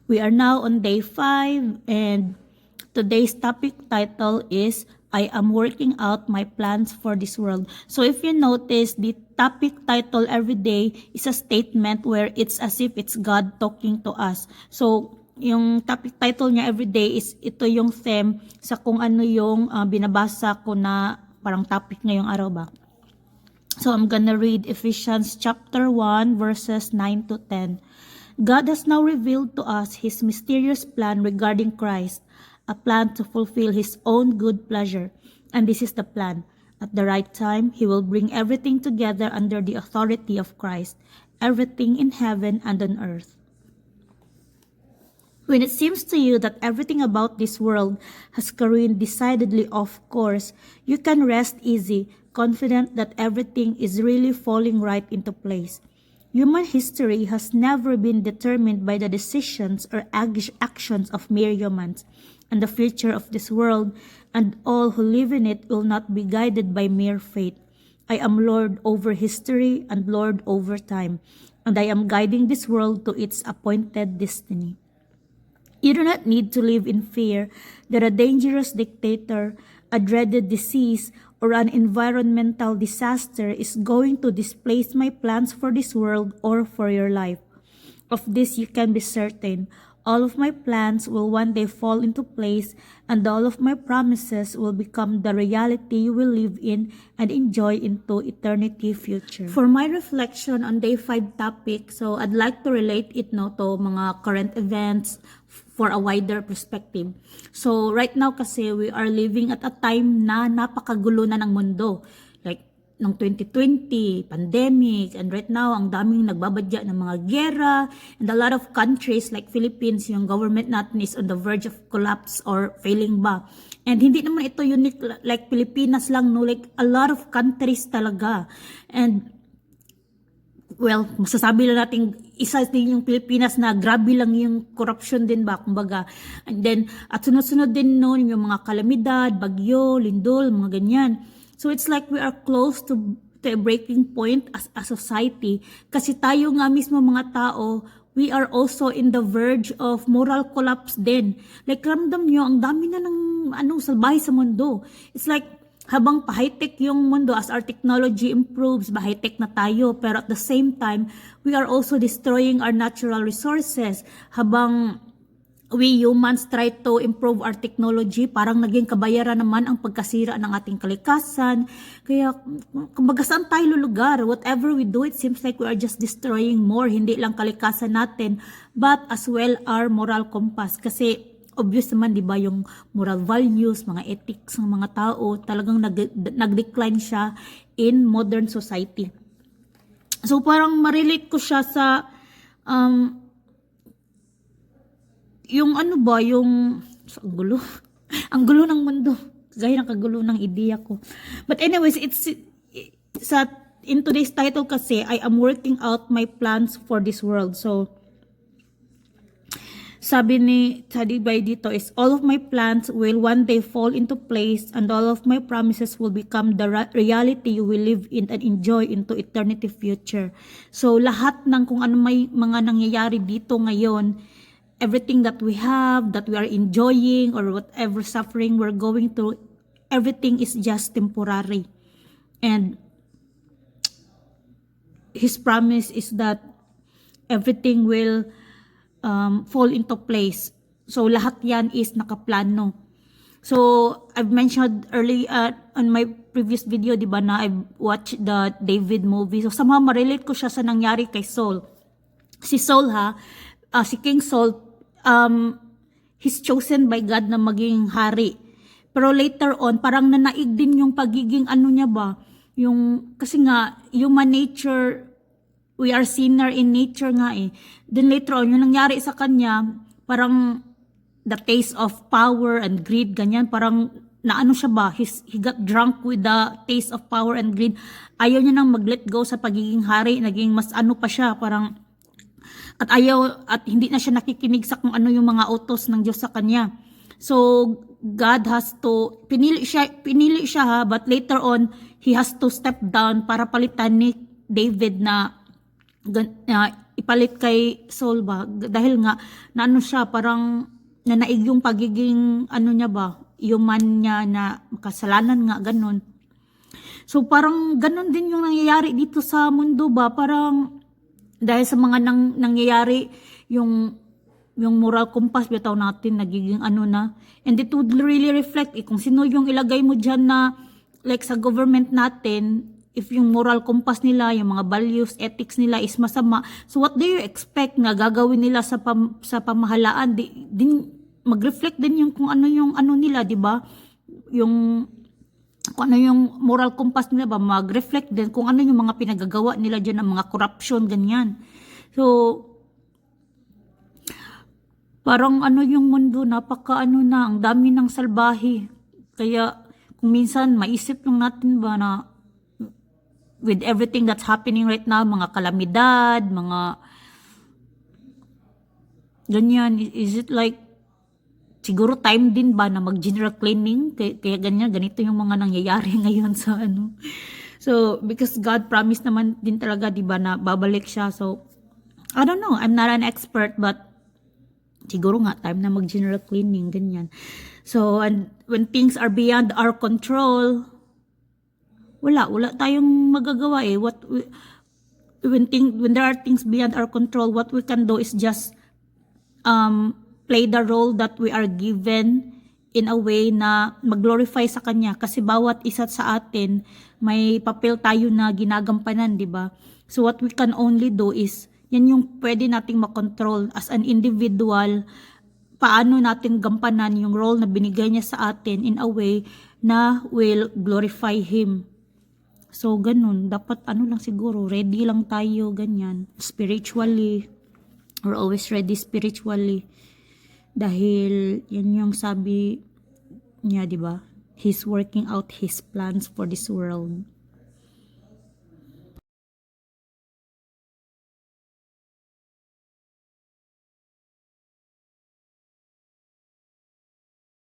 We are now on day 5 and today's topic title is I am working out my plans for this world. So if you notice, the topic title every day is a statement where it's as if it's God talking to us. So yung topic title niya every day is ito yung theme sa kung ano yung binabasa ko na parang topic ngayong araw ba. So I'm gonna read Ephesians chapter 1 verses 9 to 10. God has now revealed to us His mysterious plan regarding Christ, a plan to fulfill His own good pleasure. And this is the plan. At the right time, He will bring everything together under the authority of Christ, everything in heaven and on earth. When it seems to you that everything about this world has careened decidedly off course, you can rest easy, confident that everything is really falling right into place. Human history has never been determined by the decisions or actions of mere humans, and the future of this world and all who live in it will not be guided by mere fate. I am Lord over history and Lord over time, and I am guiding this world to its appointed destiny. You do not need to live in fear that a dangerous dictator, a dreaded disease, or an environmental disaster is going to displace my plans for this world or for your life. Of this you can be certain. All of my plans will one day fall into place, and all of my promises will become the reality you will live in and enjoy into eternity future. For my reflection on day 5 topic, so I'd like to relate it now to mga current events for a wider perspective. So right now kasi we are living at a time na napakagulo na ng mundo. Like ng 2020, pandemic, and right now ang daming nagbabadya ng mga gera, and a lot of countries like Philippines, yung government natin is on the verge of collapse or failing ba. And hindi naman ito unique like Pilipinas lang, no, like a lot of countries talaga. And well, masasabi lang natin isa din yung Pilipinas na grabe lang yung corruption din ba, kumbaga. And then, at sunod-sunod din noon yung mga kalamidad, bagyo, lindol, mga ganyan. So it's like we are close to a breaking point as a society. Kasi tayo nga mismo mga tao, we are also in the verge of moral collapse din. Like, ramdam nyo, ang dami na ng salbahe sa mundo. It's like, habang pa-high-tech yung mundo, as our technology improves, ba-high-tech na tayo, pero at the same time, we are also destroying our natural resources. Habang we humans try to improve our technology, parang naging kabayaran naman ang pagkasira ng ating kalikasan. Kaya, kumbaga saan tayo lulugar? Whatever we do, it seems like we are just destroying more, hindi lang kalikasan natin, but as well our moral compass. Kasi, obvious naman, di ba, yung moral values, mga ethics ng mga tao, talagang nag-decline siya in modern society. So, parang ma-relate ko siya sa, yung ang gulo. Ang gulo ng mundo. Gaya ng kagulo ng ideya ko. But anyways, in today's title kasi, I am working out my plans for this world. So, sabi ni Tadibay dito is, all of my plans will one day fall into place and all of my promises will become the reality you will live in and enjoy into eternity future. So, lahat ng kung ano may mga nangyayari dito ngayon, everything that we have, that we are enjoying, or whatever suffering we're going through, everything is just temporary. And His promise is that everything will fall into place. So, lahat yan is nakaplano. So, I've mentioned early on my previous video, di ba, na I've watched the David movie. So, somehow ma-relate ko siya sa nangyari kay Saul. Si Saul si King Saul, he's chosen by God na maging hari. Pero later on, parang nanaig din yung pagiging niya ba, kasi nga, human nature, we are sinner in nature nga eh. Then later on, yung nangyari sa kanya, parang the taste of power and greed, ganyan, parang siya ba, he got drunk with the taste of power and greed. Ayaw niya nang mag-let go sa pagiging hari, naging mas pa siya, parang, at hindi na siya nakikinig sa kung ano yung mga utos ng Diyos sa kanya. So, God has to, pinili siya but later on, he has to step down para palitan ni David na ipalit kay Saul ba, dahil nga na ano siya, parang nanaig yung pagiging ano niya ba, human niya na kasalanan nga ganun. So parang ganun din yung nangyayari dito sa mundo ba, parang dahil sa mga nangyayari, yung moral compass bitaw natin nagiging ano na, and it would really reflect kung sino yung ilagay mo dyan na like sa government natin. If yung moral compass nila, yung mga values, ethics nila is masama, so what do you expect na gagawin nila sa pamahalaan? Mag-reflect din yung kung ano yung ano nila, di ba? Yung kung ano yung moral compass nila ba, mag-reflect din kung ano yung mga pinagagawa nila dyan, ng mga corruption, ganyan. So, parang ano yung mundo, napaka ano na, ang dami ng salbahe. Kaya, kung minsan, maisip lang natin ba na, with everything that's happening right now, mga kalamidad, mga ganyan, is it like, siguro time din ba na mag-general cleaning? Kaya ganyan, ganito yung mga nangyayari ngayon sa ano. So, because God promised naman din talaga, di ba, na babalik siya. So, I don't know, I'm not an expert, but siguro nga, time na mag-general cleaning, ganyan. So, and when things are beyond our control, wala tayong magagawa eh. When there are things beyond our control, what we can do is just play the role that we are given in a way na mag-glorify sa Kanya. Kasi bawat isa sa atin, may papel tayo na ginagampanan, di ba? So what we can only do is, yan yung pwede nating makontrol as an individual, paano natin gampanan yung role na binigay niya sa atin in a way na will glorify Him. So, ganun. Dapat ano lang siguro, ready lang tayo, ganyan. Spiritually. We're always ready spiritually. Dahil, yan yung sabi niya, di ba? He's working out His plans for this world.